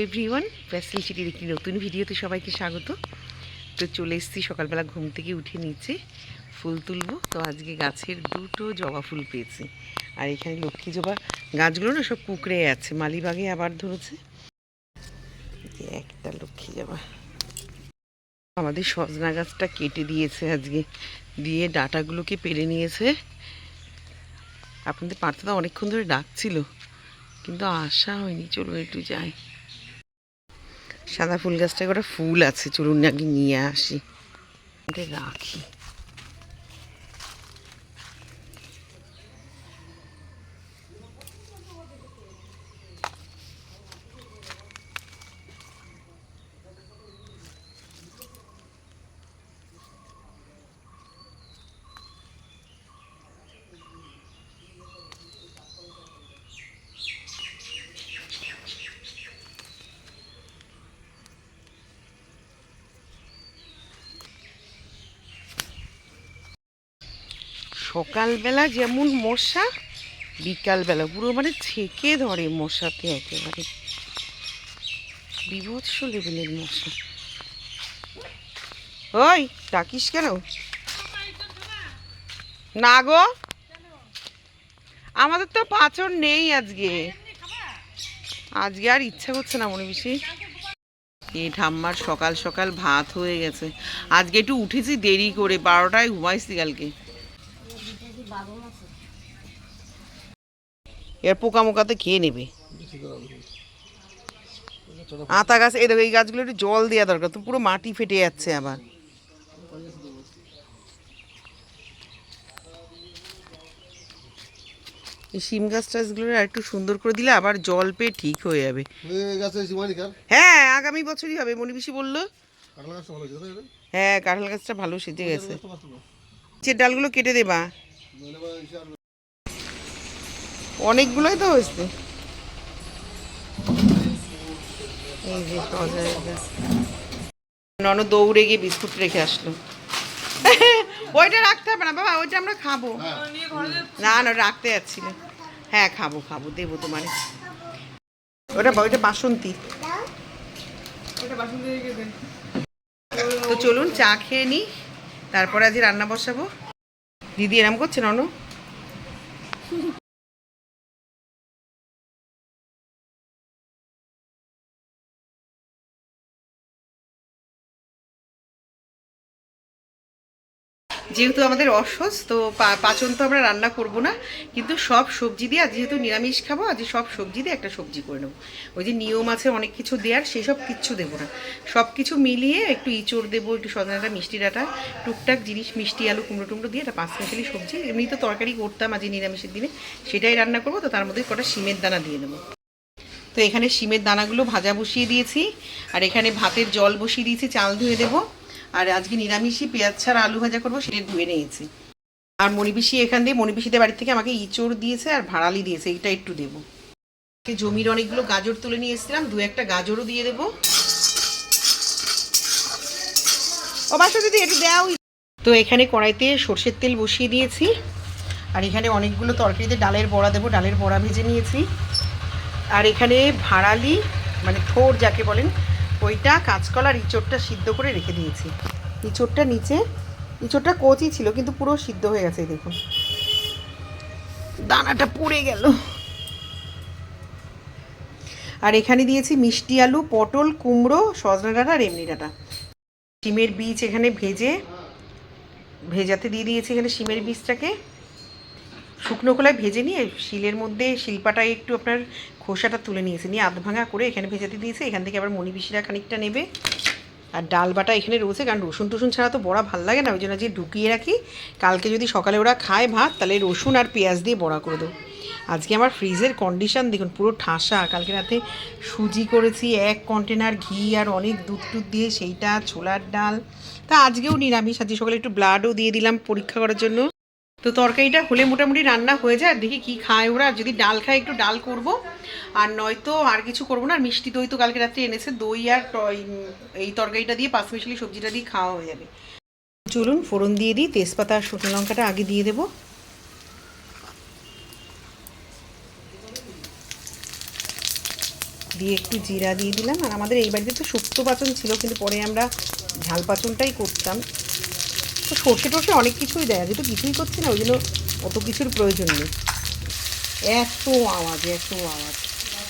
Everyone, pastel সিটির একটি নতুন ভিডিওতে সবাইকে স্বাগত। তো চলে এসেছি সকালবেলা ঘুম থেকে উঠে নিচে ফুল তুলবো। তো আজকে গাছের দুটো জবা ফুল পেয়েছি। আর এখানে লক্ষ্মী জবা গাছগুলো না সব কুকড়ে আছে, মালিবাগে আবার ধরেছে। একটা লক্ষ্মী জবা। আমাদের সজনা গাছটা কেটে দিয়েছে আজকে, দিয়ে ডাঁটাগুলোকে পেরে নিয়েছে। আপনাদের পার্থদা অনেকক্ষণ ধরে ডাকছিল কিন্তু আসা হয়নি। চলুন একটু যাই। সাদা ফুল গাছটায় কটা ফুল আছে, চলুন আগে নিয়ে আসি, রাখি। সকালবেলা যেমন মশা, বিকালবেলা পুরো মানে ছেঁকে ধরে মশাতে, একেবারে বিভৎস লেভেলের মশা। ওই ডাকিস কেন? না গো, আমাদের তো পাঁচন নেই আজকে। আজকে আর ইচ্ছা করছে না মনে বেশি। এই ঠাম্মার সকাল সকাল ভাত হয়ে গেছে। আজকে একটু উঠেছি দেরি করে, 12টায় ঘুমাইছি কালকে। এর পোকা মোকাতে খেয়ে নেবে। আতা গাছ, এই দেখো এই গাছগুলো একটু জল দেওয়া দরকার, তো পুরো মাটি ফেটে যাচ্ছে আবার। এই শিম গাছ টাছগুলো আর একটু সুন্দর করে দিলে আবার জল পেয়ে ঠিক হয়ে যাবে। হ্যাঁ, আগামী বছরই হবে মনি পিসি বললো। হ্যাঁ, কাঁঠাল গাছটা ভালো সেজে গেছে। নিচের ডালগুলো কেটে দেবা, অনেকগুলোই তো হয়েছে। এই যে ননদ দৌড়ে গিয়ে বিস্কুট রেখে আসলো। ওইটা রাখতে হবে না বাবা, ওইটা আমরা খাবো। না না, রাখতে যাচ্ছি না। হ্যাঁ খাবো খাবো, দেবো তোমার। ওটা ওইটা বাসন্তী। তো চলুন চা খেয়ে নিই, তারপরে আজ রান্না বসাবো। দিদি এরম করছে ননু। যেহেতু আমাদের অসহজ, তো পাচন তো আমরা রান্না করব না, কিন্তু সব সবজি দিয়ে, আর যেহেতু নিরামিষ খাবো আজ সব সবজি দিয়ে একটা সবজি করে নেবো। ওই যে নিয়ম আছে অনেক কিছু দেওয়ার, সেই সব কিচ্ছু দেবো না। সব কিছু মিলিয়ে একটু ইঁচড় দেবো, একটু সজনা ডাঁটা, মিষ্টি ডাঁটা, টুকটাক জিনিস, মিষ্টি আলু, কুমড়ো টুমড়ো দিয়ে একটা 5 মিশালি সবজি। এমনি তো তরকারি করতাম আজ নিরামিষের দিনে, সেটাই রান্না করবো। তো তার মধ্যে কটা শিমের দানা দিয়ে দেবো। তো এখানে শিমের দানাগুলো ভাজা বসিয়ে দিয়েছি, আর এখানে ভাতের জল বসিয়ে দিয়েছি, চাল ধুয়ে দেবো। আর আজকে নিরামিষই পেঁয়াজ ছাড়া আলু ভাজা করবো, সেটা ধুয়ে নিয়েছি। আর মণিপিসি এখান দিয়ে, মণিপিসিদের বাড়ি থেকে আমাকে ইঁচড় দিয়েছে আর ভাড়ালি দিয়েছে, এইটা একটু দেবো। জমির অনেকগুলো গাজর তুলে নিয়ে এসেছিলাম, 2-1টা গাজরও দিয়ে দেবো। ও বাসা দিদি একটু দাও। তো এখানে কড়াইতে সর্ষের তেল বসিয়ে দিয়েছি, আর এখানে অনেকগুলো তরকারিতে ডালের বড়া দেবো, ডালের বড়া ভেজে নিয়েছি। আর এখানে ভাড়ালি মানে থোড় যাকে বলেন, ওইটা, কাঁচকলার ইঁচড়টা সিদ্ধ করে রেখে দিয়েছি। ইঁচড়টা নিচে, ইঁচড়টা কচি ছিল কিন্তু পুরো সিদ্ধ হয়ে গেছে, দেখুন দানাটা পড়ে গেল। আর এখানে দিয়েছি মিষ্টি আলু, পটল, কুমড়ো, সজনা ডাঁটা আর এমনি ডাঁটা। শিমের বীজ এখানে ভেজাতে দিয়ে দিয়েছি। এখানে শিমের বীজটাকে শুকনো খোলায় ভেজে নিয়ে শিলের মধ্যে, শিলপাটায় একটু আপনার খোসাটা তুলে নিয়েছি, নিয়ে আধ ভাঙা করে এখানে ভেজাতে দিয়েছি। এখান থেকে আবার মণিপিসিরা খানিকটা নেবে। আর ডাল বাটা এখানে রয়েছে, কারণ রসুন টসুন ছাড়া তো বড়া ভাল লাগে না, ওই জন্য যে ঢুকিয়ে রাখি, কালকে যদি সকালে ওরা খায় ভাত, তাহলে রসুন আর পেঁয়াজ দিয়ে বড়া করে দেবো। আজকে আমার ফ্রিজের কন্ডিশান দেখুন পুরো ঠাসা। কালকে রাতে সুজি করেছি 1 কন্টেনার, ঘি আর অনেক দুধ টুধ দিয়ে, সেইটা, ছোলার ডাল। তা আজকেও নিরামিষ, আজকে সকালে একটু ব্লাডও দিয়ে দিলাম পরীক্ষা করার জন্য। তো তরকারিটা হলে মোটামুটি রান্না হয়ে যায়। দেখি কি খায় ওরা, যদি ডাল খায় একটু ডাল করব, আর নয়তো আর কিছু করবো না। আর মিষ্টি দই তো কালকে রাত্রে এনেছে, দই আর এই তরকারিটা দিয়ে, 5 মিশালি সবজিটা দিয়ে খাওয়া হয়ে যাবে। চলুন ফোড়ন দিয়ে দিই, তেজপাতা আর শুকনো লঙ্কাটা আগে দিয়ে দেবো। দিয়ে একটু জিরা দিয়ে দিলাম। আর আমাদের এই বাড়িতে তো শুক্তো পাচন ছিল, কিন্তু পরে আমরা ঝাল পাচনটাই করতাম। তো সর্ষে টর্ষে অনেক কিছুই দেয়, আজকে তো কিছুই করছি না, ওই জন্য অত কিছুর প্রয়োজন নেই। এত আওয়াজ, এত আওয়াজ,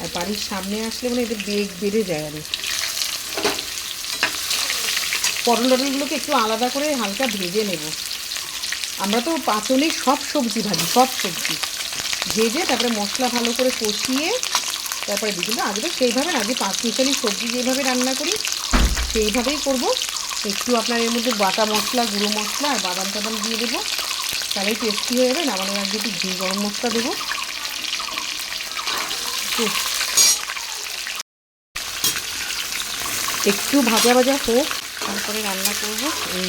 আর বাড়ির সামনে আসলে মানে এদের বেগ বেড়ে যায়। আরে পটল টটলগুলোকে একটু আলাদা করে হালকা ভেজে নেব। আমরা তো পাচনে সব সবজি ভাজি, সব সবজি ভেজে তারপরে মশলা ভালো করে কষিয়ে তারপরে দিই। কিন্তু আজকে সেইভাবে না, আজকে 5 মিশালি সবজি যেভাবে রান্না করি সেইভাবেই করব। একটু আপনার এর মধ্যে বাটা মশলা, গুঁড়ো মশলা আর বাদাম টাদাম দিয়ে দেবো, তাহলেই টেস্টি হয়ে যাবে। নামানোর আগে একটু ঘি গরম মশলা দেবো। একটু ভাজা ভাজা হোক, তারপরে রান্না করবো। এই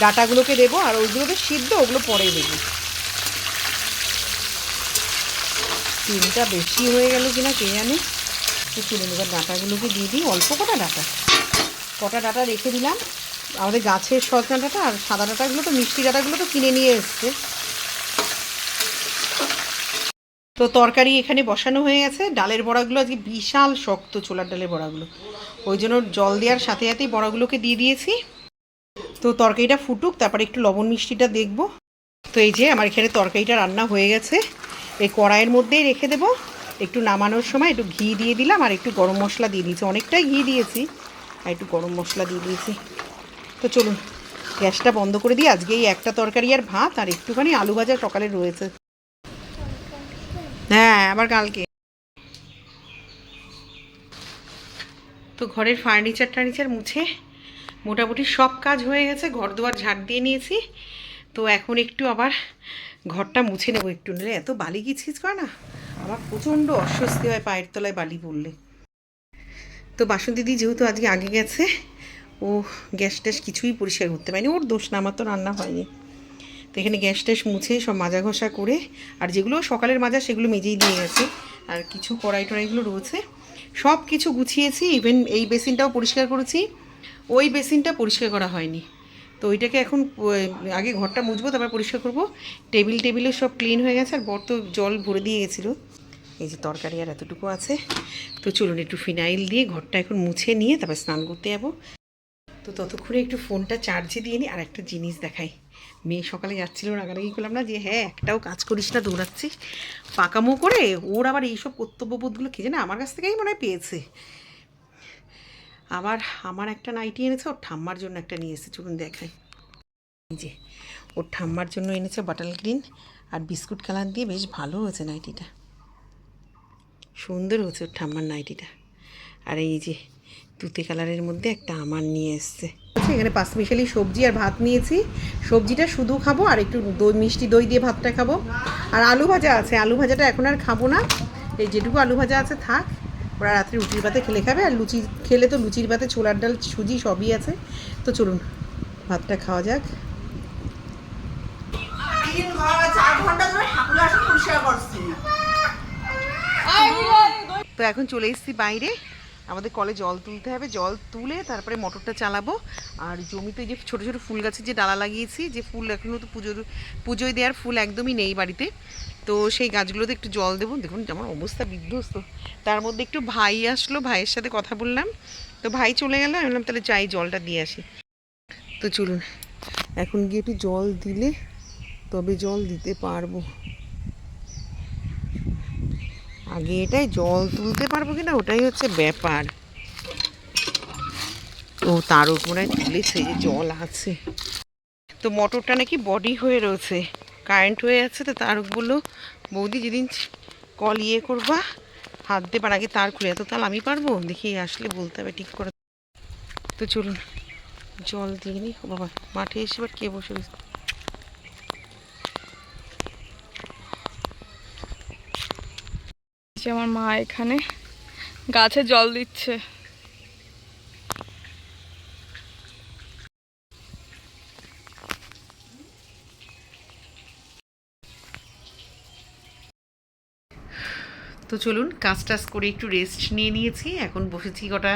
ডাটাগুলোকে দেবো, আর ওইগুলোকে সিদ্ধ, ওগুলো পরে দেবো। তেলটা বেশি হয়ে গেল কিনা কে জানে। তো চলুন এবার ডাটাগুলোকে দিয়ে দিই, অল্প কটা ডাটা রেখে দিলাম। আমাদের গাছের সজনা ডাটা আর সাদা ডাটাগুলো তো, মিষ্টি ডাটাগুলো তো কিনে নিয়ে এসছে। তো তরকারি এখানে বসানো হয়ে গেছে। ডালের বড়াগুলো আজকে বিশাল শক্ত, ছোলার ডালের বড়াগুলো, ওই জন্য জল দেওয়ার সাথে সাথেই বড়াগুলোকে দিয়ে দিয়েছি। তো তরকারিটা ফুটুক, তারপরে একটু লবণ মিষ্টিটা দেখব। তো এই যে আমার এখানে তরকারিটা রান্না হয়ে গেছে, এই কড়াইয়ের মধ্যেই রেখে দেবো। একটু নামানোর সময় একটু ঘি দিয়ে দিলাম, আর একটু গরম মশলা দিয়ে দিয়েছি, অনেকটাই ঘি দিয়েছি, আর একটু গরম মশলা দিয়ে দিয়েছি। তো চলুন গ্যাসটা বন্ধ করে দিই। আজকে এই একটা তরকারি আর ভাত, আর একটুখানি আলু ভাজা সকালে রয়েছে। হ্যাঁ, আবার কালকে। তো ঘরের ফার্নিচার মুছে মোটামুটি সব কাজ হয়ে গেছে, ঘর দুয়ার ঝাড় দিয়ে নিয়েছি। তো এখন একটু আবার ঘরটা মুছে নেবো। একটু নিলে এত বালি কিচকিচ করে না, আমার প্রচণ্ড অস্বস্তি হয় পায়ের তলায় বালি পড়লে। তো বাসন্তী দিদি যেহেতু আজকে আগে গেছে, ও গ্যাস ট্যাস কিছুই পরিষ্কার করতে পারেনি, ওর দোষ না, আমার তো রান্না হয়নি। তো এখানে গ্যাস ট্যাস মুছে সব মাজা ঘষা করে, আর যেগুলো সকালের মাজা সেগুলো মেজেই দিয়ে গেছে, আর কিছু কড়াই টড়াইগুলো রয়েছে, সব কিছু গুছিয়েছি। ইভেন এই বেসিনটাও পরিষ্কার করেছি, ওই বেসিনটা পরিষ্কার করা হয়নি। তো ওইটাকে এখন আগে ঘরটা মুছবো, তারপর পরিষ্কার করবো। টেবিলে সব ক্লিন হয়ে গেছে, আর বর তো জল ভরে দিয়ে গেছিলো। এই যে তরকারি আর এতটুকু আছে। তো চলুন একটু ফিনাইল দিয়ে ঘরটা এখন মুছে নিয়ে তারপর স্নান করতে যাবো। তো ততক্ষণে একটু ফোনটা চার্জে দিয়ে নিই। আর একটা জিনিস দেখাই, মেয়ে সকালে যাচ্ছিল, রাগারাগি করলাম না যে হ্যাঁ একটাও কাজ করিস না, দৌড়াচ্ছিস পাকামো করে। ওর আবার এইসব কর্তব্যবোধগুলো কে জানে আমার কাছ থেকেই মনে হয় পেয়েছে। আমার একটা নাইটি এনেছে, ওর ঠাম্মার জন্য একটা নিয়ে এসেছে, চলুন দেখাই। এই যে ওর ঠাম্মার জন্য এনেছে বাটাল গ্রিন আর বিস্কুট কালার দিয়ে, বেশ ভালো হয়েছে নাইটিটা, সুন্দর হয়েছে ওর ঠাম্মার নাইটিটা। আর এই যে তুতে কালারের মধ্যে একটা আমার নিয়ে এসছে। এখানে 5 মিশালি সবজি আর ভাত নিয়েছি। সবজিটা শুধু খাবো, আর একটু মিষ্টি দই দিয়ে ভাতটা খাবো। আর আলু ভাজা আছে, আলু ভাজাটা এখন আর খাবো না, এই যেটুকু আলু ভাজা আছে থাক, ওরা রাত্রে রুটির ভাতে খেলে খাবে। আর লুচি খেলে তো লুচির ভাতে ছোলার ডাল, সুজি সবই আছে। তো চলুন ভাতটা খাওয়া যাক। তো এখন চলে এসেছি বাইরে, আমাদের কলে জল তুলতে হবে, জল তুলে তারপরে মোটরটা চালাবো। আর জমিতে যে ছোটো ছোটো ফুল গাছের যে ডালা লাগিয়েছি, যে ফুল এখনও তো পুজোয় দেওয়ার ফুল একদমই নেই বাড়িতে, তো সেই গাছগুলোতে একটু জল দেবো। দেখুন আমার অবস্থা বিধ্বস্ত। তার মধ্যে একটু ভাই আসলো, ভাইয়ের সাথে কথা বললাম, তো ভাই চলে গেল, আমি বললাম তাহলে যাই জলটা দিয়ে আসি। তো চলুন এখন গিয়ে একটু জল দিলে তবে জল দিতে পারবো। আগে এটাই জল তুলতে পারবো কিনা ওটাই হচ্ছে ব্যাপার। ও তার উপরে তুলেছে যে জল আছে। তো মোটরটা নাকি বডি হয়ে রয়েছে, কারেন্ট হয়ে যাচ্ছে। তো তার বললো বৌদি যেদিন কল ইয়ে করবা হাত দেবার আগে তার খুলে, এত তাল আমি পারবো, দেখি আসলে বলতে হবে ঠিক করে। তো চলুন জল দিয়ে নি। ও বাবা, মাঠে এসে এবার কে বসে রয়েছে। আমার মা এখানে গাছে জল দিচ্ছে। তো চলুন কাজ টাজ করে একটু রেস্ট নিয়ে নিয়েছি, এখন বসেছি কটা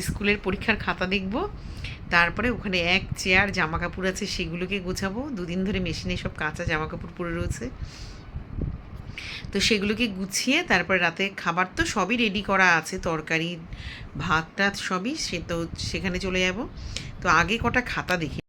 স্কুলের পরীক্ষার খাতা দেখব, তারপরে ওখানে এক চেয়ার জামা কাপড় আছে সেগুলোকে গোছাবো। 2 দিন ধরে মেশিনে সব কাঁচা জামা কাপড় পরে রয়েছে, তো সেগুলোকে গুছিয়ে তারপর রাতে খাবার তো সবই রেডি করা আছে, তরকারি ভাত টাত সবই, সে তো সেখানে চলে যাব। তো আগে কটা খাতা দেখি